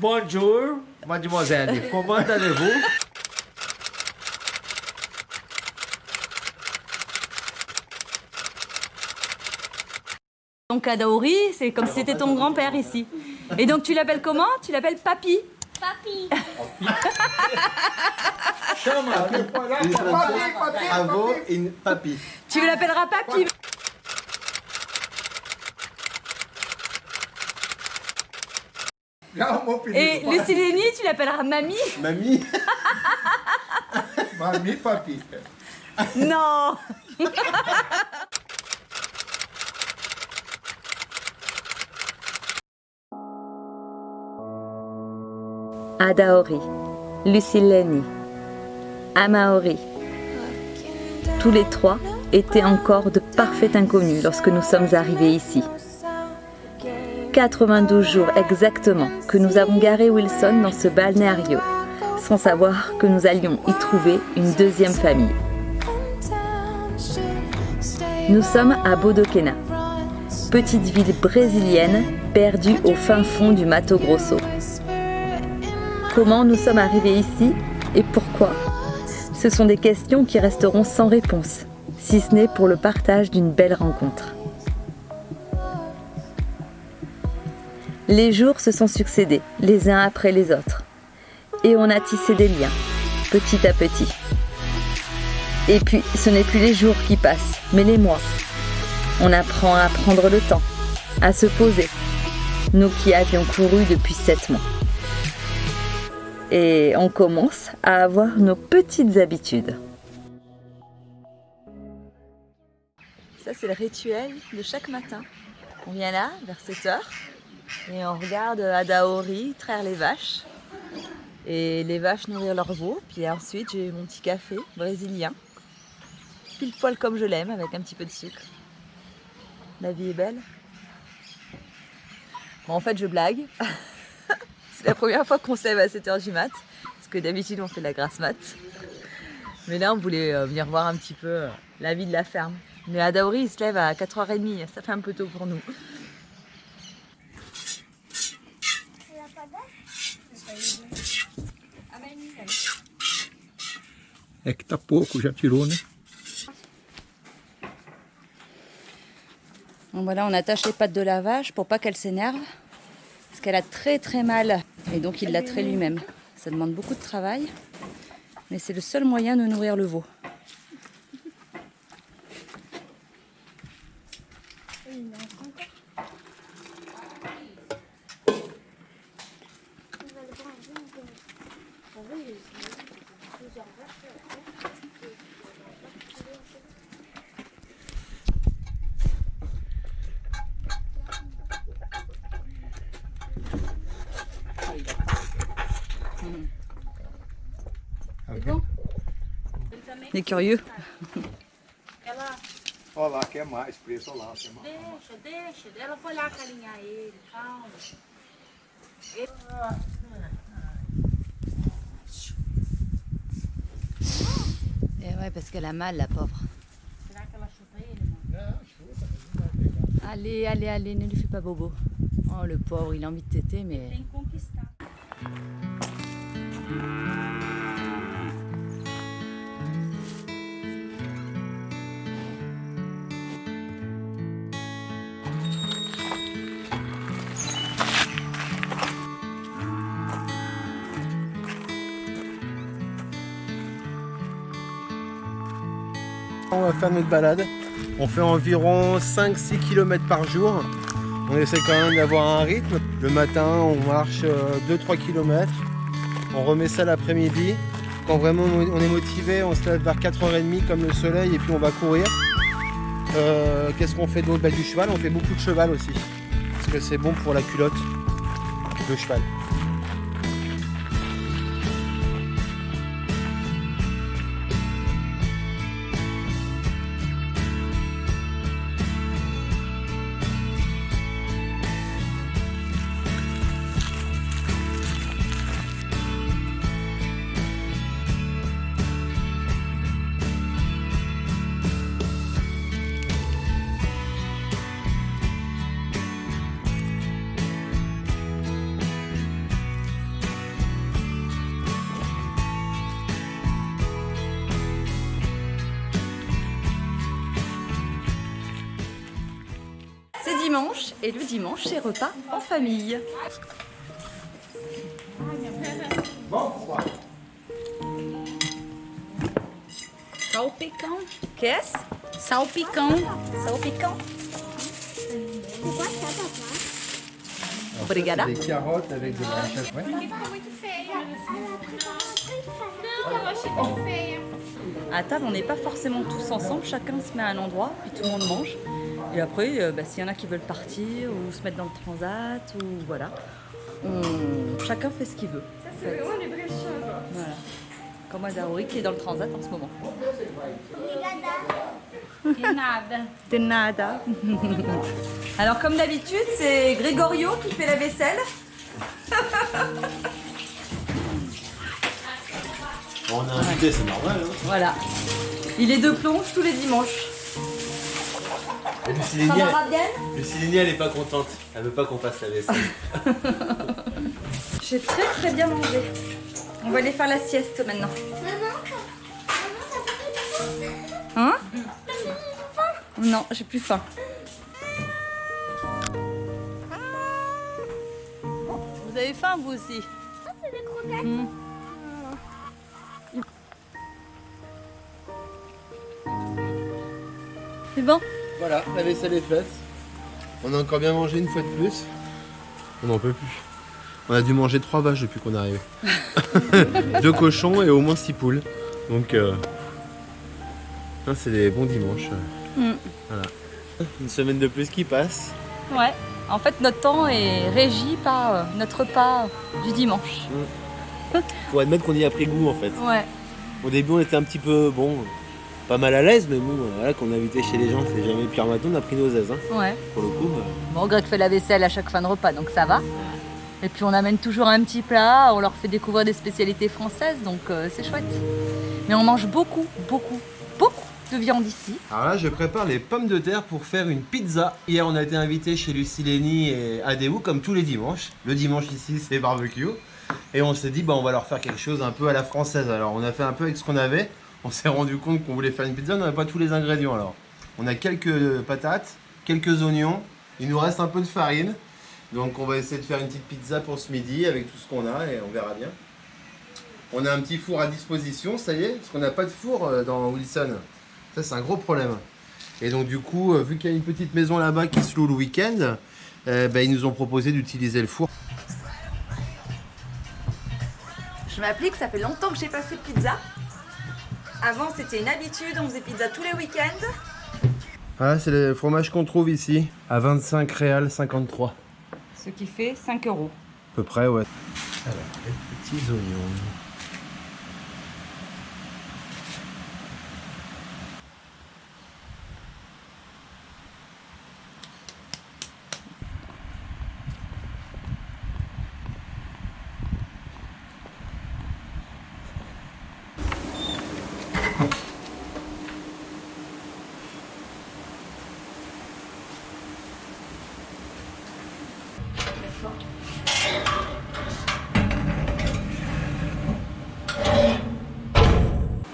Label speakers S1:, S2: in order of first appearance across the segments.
S1: Bonjour, mademoiselle. Comment allez-vous?
S2: Donc Adaori, c'est comme si c'était ton grand-père ici. Et donc tu l'appelles comment? Tu l'appelles Papy.
S3: Papi.
S1: Chama.
S4: Bravo in papi.
S2: Tu l'appelleras Papy. Et Lucileni, tu l'appelleras Mamie.
S4: Mamie.
S5: Mami, papi.
S2: Non. Adaori, Lucileni, Amaori. Tous les trois étaient encore de parfaits inconnus lorsque nous sommes arrivés ici. 92 jours exactement que nous avons garé Wilson dans ce balnéario, sans savoir que nous allions y trouver une deuxième famille. Nous sommes à Bodoquena, petite ville brésilienne perdue au fin fond du Mato Grosso. Comment nous sommes arrivés ici et pourquoi? Ce sont des questions qui resteront sans réponse, si ce n'est pour le partage d'une belle rencontre. Les jours se sont succédés, les uns après les autres, et on a tissé des liens, petit à petit. Et puis, ce n'est plus les jours qui passent, mais les mois. On apprend à prendre le temps, à se poser, nous qui avions couru depuis 7 mois. Et on commence à avoir nos petites habitudes. Ça, c'est le rituel de chaque matin. On vient là, vers 7 heures, et on regarde Adaori traire les vaches. Et les vaches nourrir leurs veaux. Puis ensuite, j'ai mon petit café brésilien. Pile poil comme je l'aime, avec un petit peu de sucre. La vie est belle. Bon, en fait, je blague. C'est la première fois qu'on se lève à 7h du mat. Parce que d'habitude, on fait la grasse mat. Mais là, on voulait venir voir un petit peu la vie de la ferme. Mais Adaori, il se lève à 4h30. Ça fait un peu tôt pour nous.
S5: É que tá pouco, já tirou, né?
S2: Donc voilà, on attache les pattes de la vache pour pas qu'elle s'énerve. Parce qu'elle a très mal. Et donc il la traite lui-même. Ça demande beaucoup de travail. Mais c'est le seul moyen de nourrir le veau. Il est curieux.
S5: Olha lá, quer mais, preço, olha lá. Quer mais.
S6: Deixa. Ela foi lá carinhar ele, calma.
S2: Et ouais, parce qu'elle a mal, la pauvre.
S6: Será que ela chuta ele, mano?
S2: Allez, ne lui fais pas bobo. Oh, le pauvre, il a envie de téter, mais...
S6: Tem que conquistar.
S4: On va faire notre balade. On fait environ 5-6 km par jour. On essaie quand même d'avoir un rythme. Le matin, on marche 2-3 km. On remet ça l'après-midi. Quand vraiment on est motivé, on se lève vers 4h30 comme le soleil et puis on va courir. Qu'est-ce qu'on fait d'autre? Du cheval, on fait beaucoup de cheval aussi. Parce que c'est bon pour la culotte, le cheval.
S2: dimanche et le dimanche c'est repas en famille.
S6: Salpicão.
S2: Qu'est-ce?
S6: Salpicão.
S2: Salpicão. Obrigada.
S4: Des carottes avec de la chapelle.
S6: Porque ficou muito feia. Não, eu achei muito feia.
S2: À table, on n'est pas forcément tous ensemble, chacun se met à un endroit, puis tout le monde mange. Et après, s'il y en a qui veulent partir ou se mettre dans le transat, ou voilà, chacun fait ce qu'il veut. Ça, c'est vraiment les vrais chats. Voilà. Comme Adaori qui est dans le transat en ce moment.
S6: De nada.
S2: De nada. Alors, comme d'habitude, c'est Gregorio qui fait la vaisselle.
S4: On a invité, c'est normal. Hein.
S2: Voilà. Il est de plonge tous les dimanches. Ça va bien?
S3: Lucilénie, elle est pas contente. Elle veut pas qu'on fasse la vaisselle.
S2: J'ai très très bien mangé. On va aller faire la sieste maintenant. Hein? Non, j'ai plus faim. Vous avez faim vous aussi?
S7: C'est des croquettes.
S2: C'est bon?
S4: Voilà, la vaisselle est faite. On a encore bien mangé une fois de plus. On n'en peut plus. On a dû manger 3 vaches depuis qu'on est arrivé. 2 cochons et au moins 6 poules. Donc, c'est des bons dimanches. Voilà. Une semaine de plus qui passe.
S2: Ouais. En fait, notre temps est régi par notre repas du dimanche.
S3: Faut admettre qu'on y a pris goût en fait.
S2: Ouais.
S3: Au début, on était un petit peu, pas mal à l'aise, mais bon, voilà, qu'on a invité chez les gens, c'est jamais pire matin, on a pris nos aises. Hein.
S2: Ouais.
S3: Pour le coup.
S2: Bon, Greg fait la vaisselle à chaque fin de repas, donc ça va. Et puis on amène toujours un petit plat, on leur fait découvrir des spécialités françaises, donc c'est chouette. Mais on mange beaucoup de viande ici.
S4: Alors là, je prépare les pommes de terre pour faire une pizza. Hier, on a été invité chez Lucilénie et Adéou, comme tous les dimanches. Le dimanche ici, c'est barbecue. Et on s'est dit, on va leur faire quelque chose un peu à la française. Alors, on a fait un peu avec ce qu'on avait. On s'est rendu compte qu'on voulait faire une pizza, on n'avait pas tous les ingrédients. Alors, on a quelques patates, quelques oignons. Il nous reste un peu de farine. Donc, on va essayer de faire une petite pizza pour ce midi avec tout ce qu'on a et on verra bien. On a un petit four à disposition, ça y est, parce qu'on n'a pas de four dans Wilson. Ça, c'est un gros problème. Et donc, du coup, vu qu'il y a une petite maison là-bas qui se loue le week-end, ils nous ont proposé d'utiliser le four.
S2: Je m'applique, ça fait longtemps que j'ai pas fait de pizza. Avant, c'était une habitude, on faisait pizza tous les week-ends.
S4: Ah, c'est le fromage qu'on trouve ici, à 25 réal 53.
S2: Ce qui fait 5 €.
S4: À peu près, ouais. Alors, les petits oignons.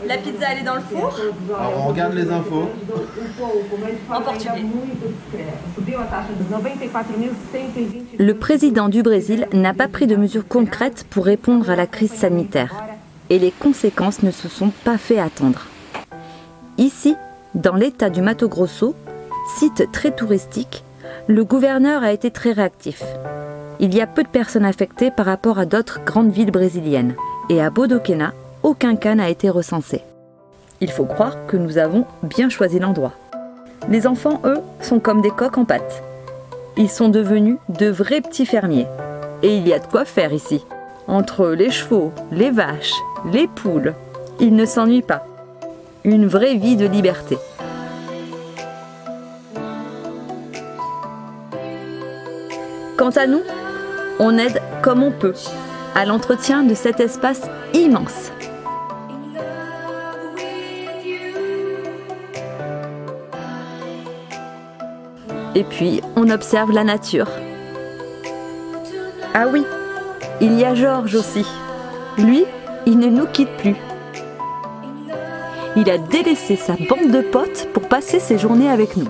S2: La pizza, elle est dans le four.
S4: Alors, on regarde les infos.
S2: En portugais.
S8: Le président du Brésil n'a pas pris de mesures concrètes pour répondre à la crise sanitaire. Et les conséquences ne se sont pas fait attendre. Ici, dans l'état du Mato Grosso, site très touristique, le gouverneur a été très réactif. Il y a peu de personnes affectées par rapport à d'autres grandes villes brésiliennes. Et à Bodoquena, aucun cas n'a été recensé. Il faut croire que nous avons bien choisi l'endroit. Les enfants, eux, sont comme des coqs en pâte. Ils sont devenus de vrais petits fermiers. Et il y a de quoi faire ici. Entre les chevaux, les vaches, les poules, ils ne s'ennuient pas. Une vraie vie de liberté. Quant à nous, on aide comme on peut à l'entretien de cet espace immense. Et puis, on observe la nature. Ah oui, il y a Georges aussi. Lui, il ne nous quitte plus. Il a délaissé sa bande de potes pour passer ses journées avec nous.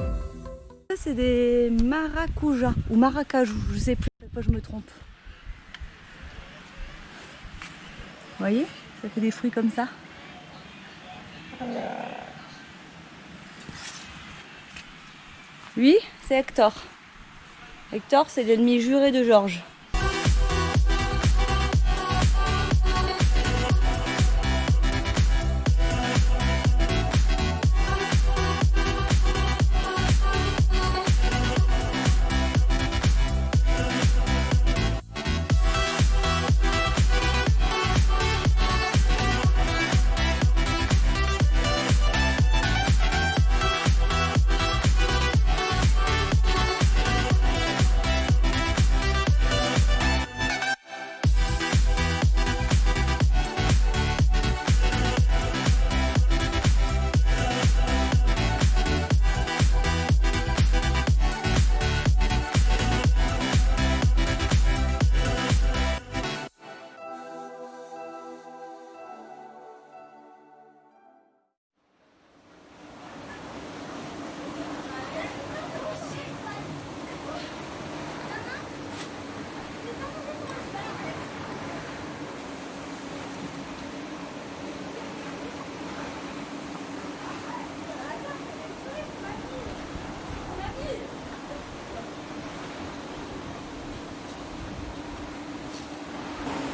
S2: Ça c'est des maracujas ou maracajou, je sais plus, chaque fois je me trompe. Vous voyez, ça fait des fruits comme ça. Lui, c'est Hector. Hector, c'est l'ennemi juré de Georges.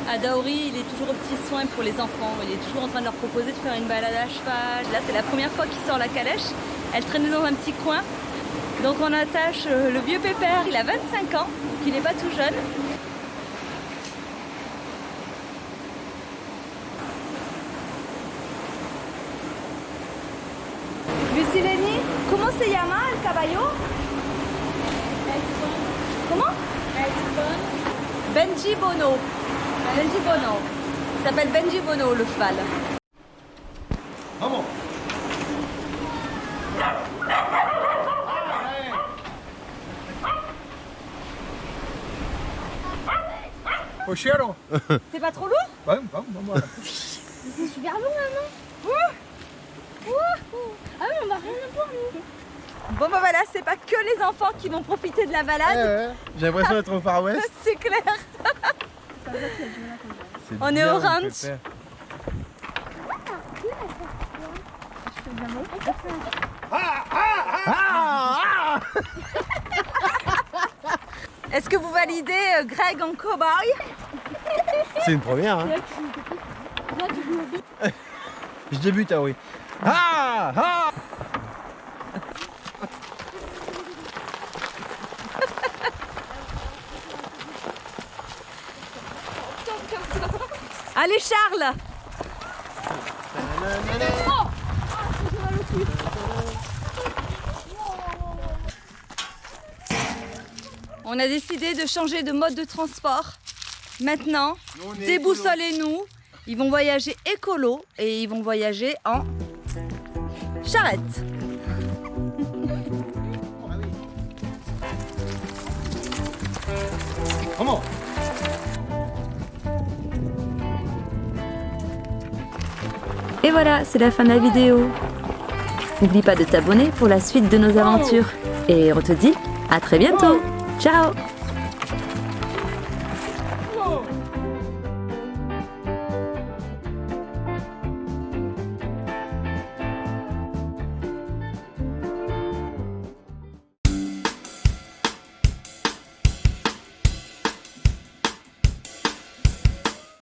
S2: Adaori, il est toujours aux petits soins pour les enfants. Il est toujours en train de leur proposer de faire une balade à cheval. Là, c'est la première fois qu'il sort la calèche. Elle traînait dans un petit coin. Donc on attache le vieux pépère. Il a 25 ans, donc il n'est pas tout jeune. Lucileni, comment se llama el caballo? Comment? Benji Bono. Benji Bono. Il s'appelle Benji Bono, le cheval.
S5: Vamos. Au cheiro.
S2: C'est pas trop lourd?
S5: Vamos, vamos, vamos.
S6: C'est super long, maman. Ah oui, on va rien voir, nous.
S2: Bon bah voilà, c'est pas que les enfants qui vont profiter de la balade.
S4: J'ai l'impression d'être au Far West.
S2: C'est clair. On est au ranch. Est-ce que vous validez Greg en cow-boy?
S4: C'est une première, hein. Je débute, ah oui. Ah, ah.
S2: Allez Charles! On a décidé de changer de mode de transport. Maintenant, déboussolez-nous. Ils vont voyager écolo et ils vont voyager en charrette.
S5: Vamos.
S8: Et voilà, c'est la fin de la vidéo. N'oublie pas de t'abonner pour la suite de nos aventures. Et on te dit à très bientôt. Ciao!